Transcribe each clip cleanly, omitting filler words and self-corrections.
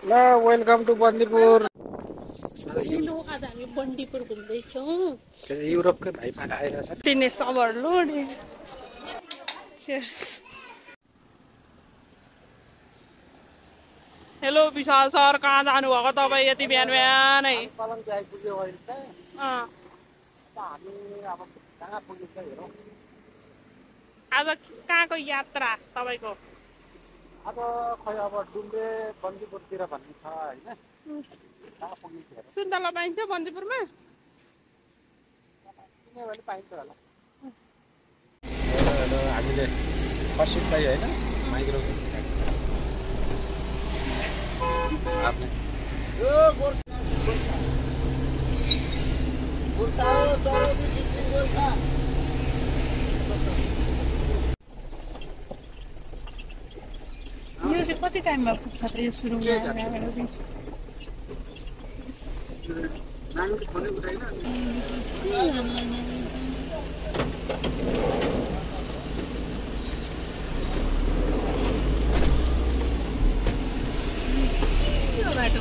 Welcome to Bandipur. Hello, आज हामी बन्दीपुर घुम्दैछौँ। युरोपकै भाइ पाका आइरहेछ। तिनी सबर लोड। हेलो विशाल सर, कहाँ जानुभएको तपाईँ यति बिहान बिहानै? आज कहाँको यात्रा तपाईँको? अब खै अब डुम्रे बन्दीपुरतिर भन्ने छ होइन। सुन्तला पाइन्छ बन्दीपुरमा? किनभने पाइन्छ होला। हामीले फर्स्ट पाइ होइन माइक्रो यो चाहिँ कति टाइममा पुग्छ त यो सुरु बाटो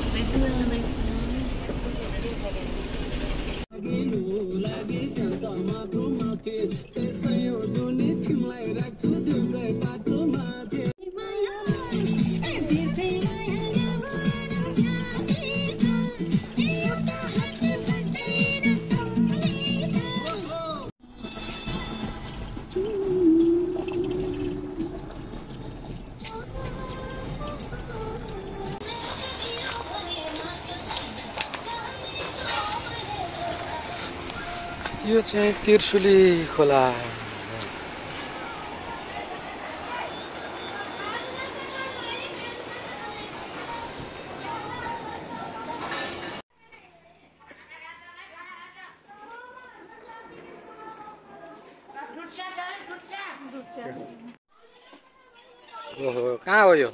यो चाहिँ तिर्सुली खोला। ओहो, कहाँ हो यो?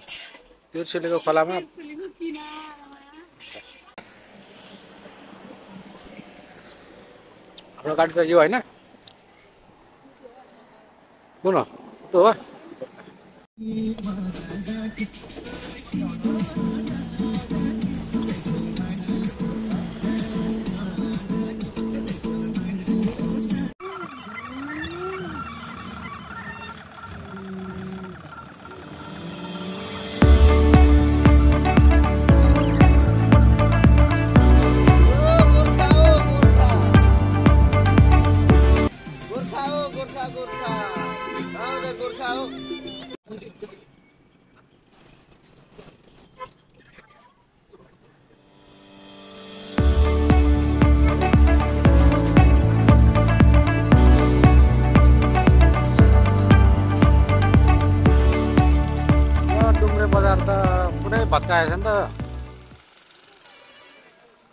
तिर्सुलीको खोलामा हाम्रो गाडी त यो होइन? कुन हो? त्यो हो? भत्काएछ नि त।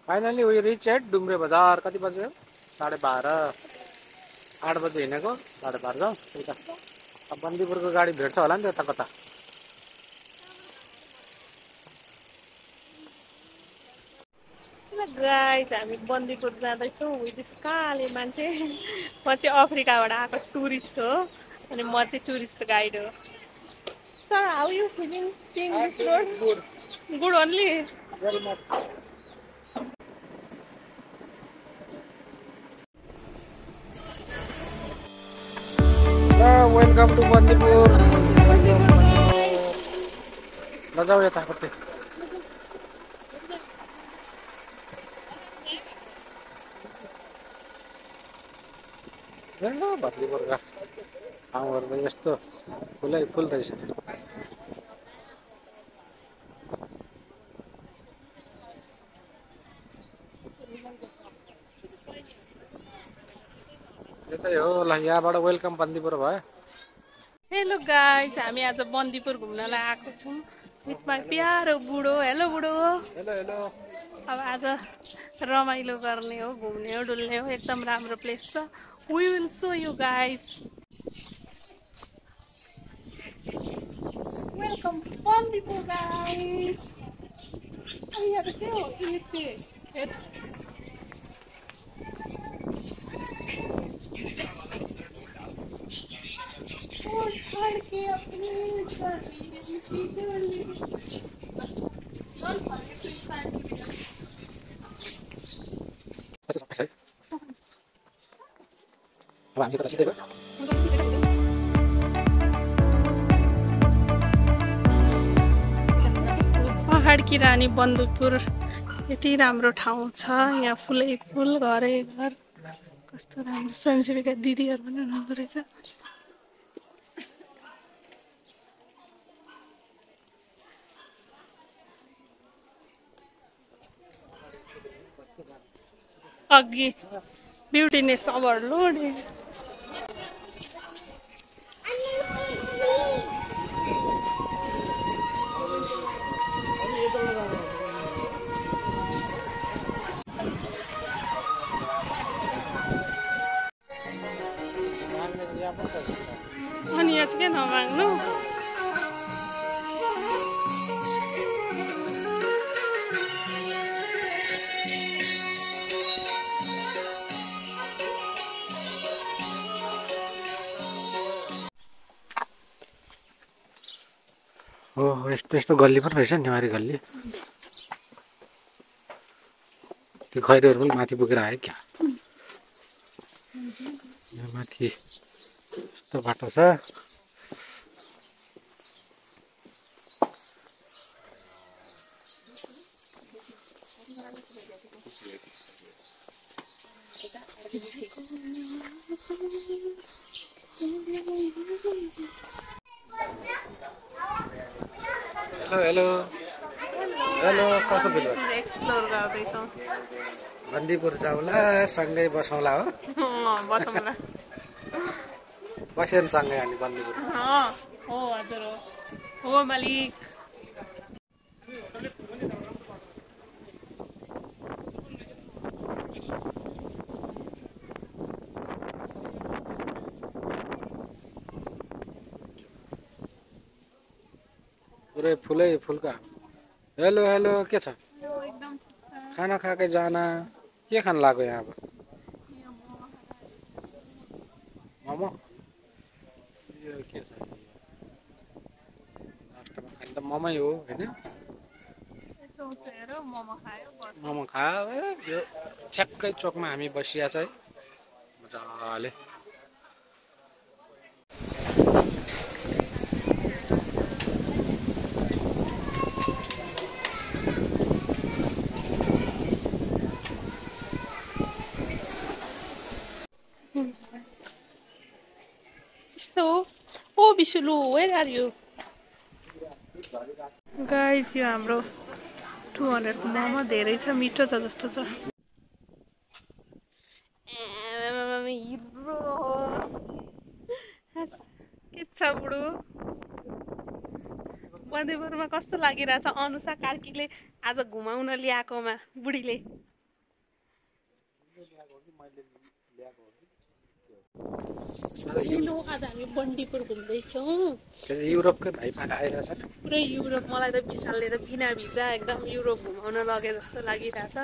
Finally we reach at Dumre Bazaar. कति बज्यो? 12:30। 8 बजे हिँडेको 12:30 जाउँ। त्यही त अब बन्दीपुरको गाडी भेट्छ होला नि त यता कता। गाइस, हामी बन्दीपुर जाँदैछौँ। काले मान्छे, म चाहिँ अफ्रिकाबाट आएको टुरिस्ट हो अनि म चाहिँ टुरिस्ट गाइड हो। Sir, how you feeling seeing this road? Good only? Very much. Welcome to Bandipur. ल जाऊ यतापट्टि। बन्दीपुरका ठाउँहरू त यस्तो फुलै फुल रहेछ। यतै हो। ल यहाँबाट वेलकम बन्दीपुर भयो। हेलो गाइस, हामी आज बन्दीपुर घुम्नलाई आएको छौँ। विथमा प्यारो बुढो। हेलो बुढो। Hello hello. अब आज रमाइलो गर्ने हो, घुम्ने हो, डुल्ने हो। एकदम राम्रो प्लेस छ। We will show you guys. Welcome Bandipur guys. यहाँ त के हो? छोड़ के अपनी अब हामी कता सिधै गयो पहाड की रानी बन्दीपुर यति राम्रो ठाउँ छ। यहाँ फुलै फुल घरै घर कस्तो राम्रो स्वयंसेविका दिदीहरू पनि हुनुहुँदो रहेछ। अघि ब्युटीनेस ओभरलोड अनि यहाँ चाहिँ के नमाग्नु ओहो यस्तो यस्तो गल्ली पनि रहेछ नेवारी गल्ली त्यो खैरोहरू पनि माथि पुगेर आयो क्या यहाँ माथि यस्तो बाटो छ हेलो हेलो हेलो कसो फिल भयो एक्सप्लोर गर्दैछौँ बन्दीपुर जाउँला सँगै बसौँला हो बसौँला बस्यो नि सँगै हामी बन्दीपुर हो हजुर हो मालिक पुरै फुलै फुलका हेलो हेलो के छ एकदम खाना खाएकै जाना के खान लाग्यो यहाँ अब मोमो यो के छ लास्टमा खाने त मोमै हो होइन मोमो खायो यो ठ्याक्कै चोकमा हामी बसिया चाहिँ मजाले ओ बिसुलु वेयर आर यु गाइज यो हाम्रो 200 को मोमो धेरै छ मिठो छ जस्तो छ के छ बुढो बन्दीपुरमा कस्तो लागिरहेछ अनुषा कार्कीले आज घुमाउन ल्याएकोमा बुढीले आज हामी बन्दीपुर घुम्दैछौँ युरोपकै भाइ आइरहेछ पुरै युरोप मलाई त विशालले त बिना भिजा एकदम युरोप घुमाउन लगे जस्तो लागिरहेछ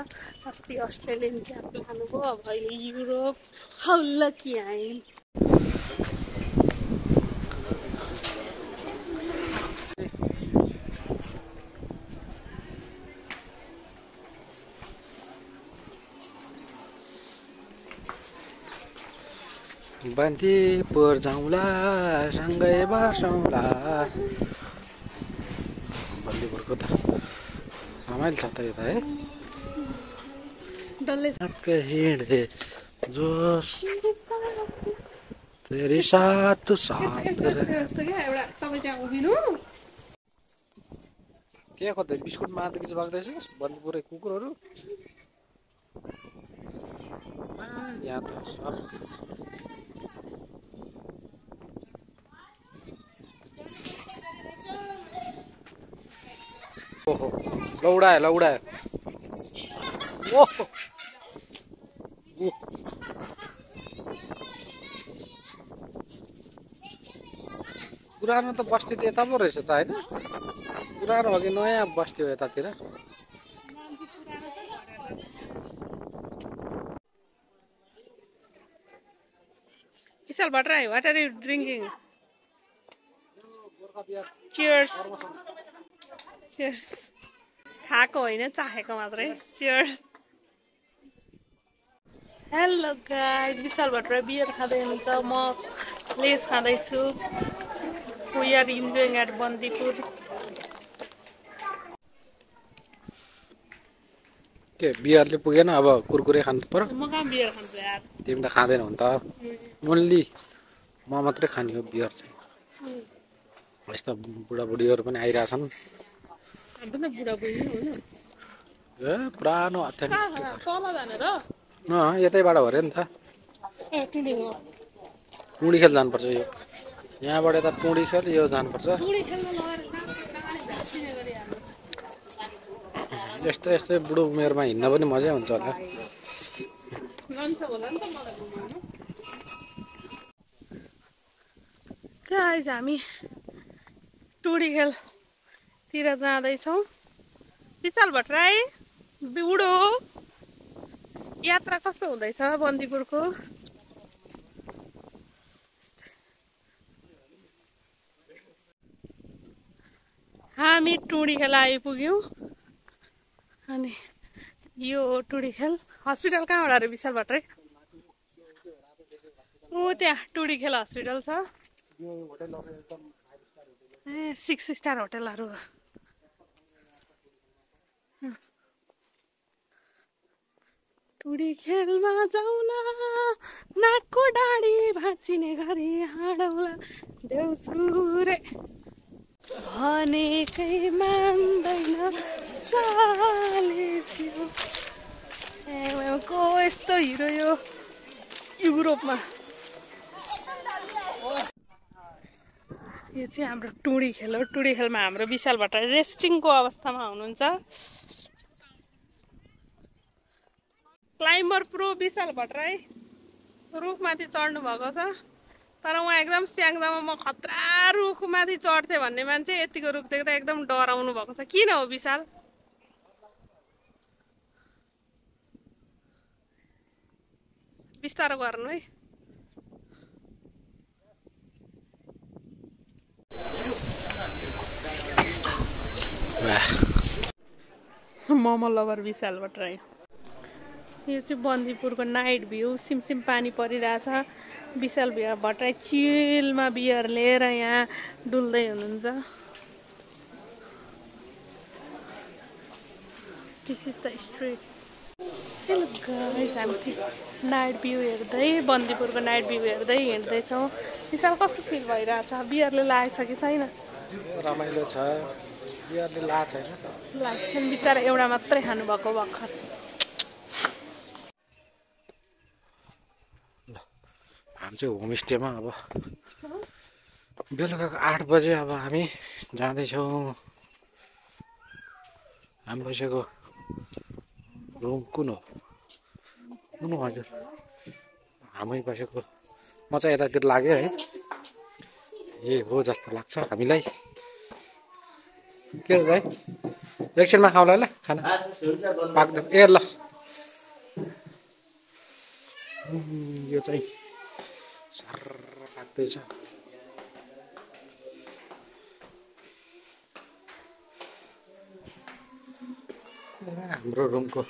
अस्ति अस्ट्रेलियन क्याब लानुभयो अब अहिले Europe how lucky I Bandipur जाउँला सँगै बसौँला बन्दीपुरको त रमाइलो छ त यो त है डल्लै हिँडे जोस तेरी साथ साथ के खोज्दै बिस्कुट माथि राख्दैछस् बन्दीपुरै कुकुरहरू यहाँ त सब ओहो लौडायो लौडायो ओहो पुरानो त बस्ती त यता पो रहेछ त होइन पुरानो हो कि नयाँ बस्ती हो यतातिर Vishal Bhatrai, what are you drinking? Cheers. Cheers. खाएको होइन चाखेको मात्रै चियर हेलो गाइस विशालबाट बियर खाँदै हुनुहुन्छ म लेस खाँदैछु we are enjoying at Bandipur के बियरले पुगेन अब कुरकुरे खानु पर्यो म कहाँ बियर खान्छु यार तिमी त खाँदैनौ नि त ओन्ली म मात्रै खाने हो बियर चाहिँ यस्ता बुढाबुढीहरू पनि आइरहेछन् हामी पनि बुढाबुढी होइन ए पुरानो अथेन्टिक तल जाने र यतैबाट हो अरे नि त ए टुडी हो टुँडी खेल जानुपर्छ यो यहाँबाट यता टुँडी खेल यो जानुपर्छ टुडी खेल्न लगाएर गाडी झाँसिने गरी हाम्रो यस्तै यस्तै बुढो उमेरमा हिँड्न पनि मजै हुन्छ होला लन्छ होला नि त मलाई घुमाउनु गाइस हामी टुडी खेलतिर जाँदैछौँ विशाल भट्टराई बुढो यात्रा कस्तो हुँदैछ बन्दीपुरको हामी टुडी खेल आइपुग्यौँ अनि यो टुडी खेल हस्पिटल कहाँबाट अरे विशाल भट्टराई ऊ त्यहाँ टुडी खेल हस्पिटल छ ए 6 स्टार होटलहरू टुडी खेलमा जाउला नाकको डाडी भाँचिने गरी हाडौला देउसुरे भनेकै मान्दैन साले जिउ को यस्तो हिरो यो युरोपमा यो चाहिँ हाम्रो टुडी खेल हो टुडी खेलमा हाम्रो विशाल भट्टराई रेस्टिङको अवस्थामा हुनुहुन्छ क्लाइम्बर प्रो विशाल भट्टराई रुखमाथि चढ्नु भएको छ तर उहाँ एकदम स्याङ्दामा म खतरा रुखमाथि चढ्थेँ भन्ने मान्छे यतिको रुख देख्दा एकदम डराउनु भएको छ किन हो विशाल बिस्तारो गर्नु है मोमो लभर विशाल भट्टराई यो चाहिँ बन्दीपुरको नाइट भ्यू सिमसिम पानी परिरहेछ विशाल भट्टराई चिलमा बियर लिएर यहाँ डुल्दै हुनुहुन्छ this is the street hello guys हामी चाहिँ नाइट भ्यू हेर्दै बन्दीपुरको नाइट भ्यू हेर्दै हिँड्दैछौँ विशाल कस्तो फिल भइरहेछ बियरले लागेको छ कि छैन रमाइलो छ बियरले लागेको छैन लाग्छ नि बिचरा एउटा मात्रै खानुभएको भर्खर हामी चाहिँ होमस्टेमा अब बेलुकाको 8 बजे अब हामी जाँदैछौँ हामी बसेको रुम कुन हो हजुर हामी बसेको म चाहिँ यतातिर लाग्यो है ए हो जस्तो लाग्छ हामीलाई के भाइ एकछिनमा खाउँला ल खाना पाक्दैन ए ल यो चाहिँ सर पाक्दैछ हाम्रो रुमको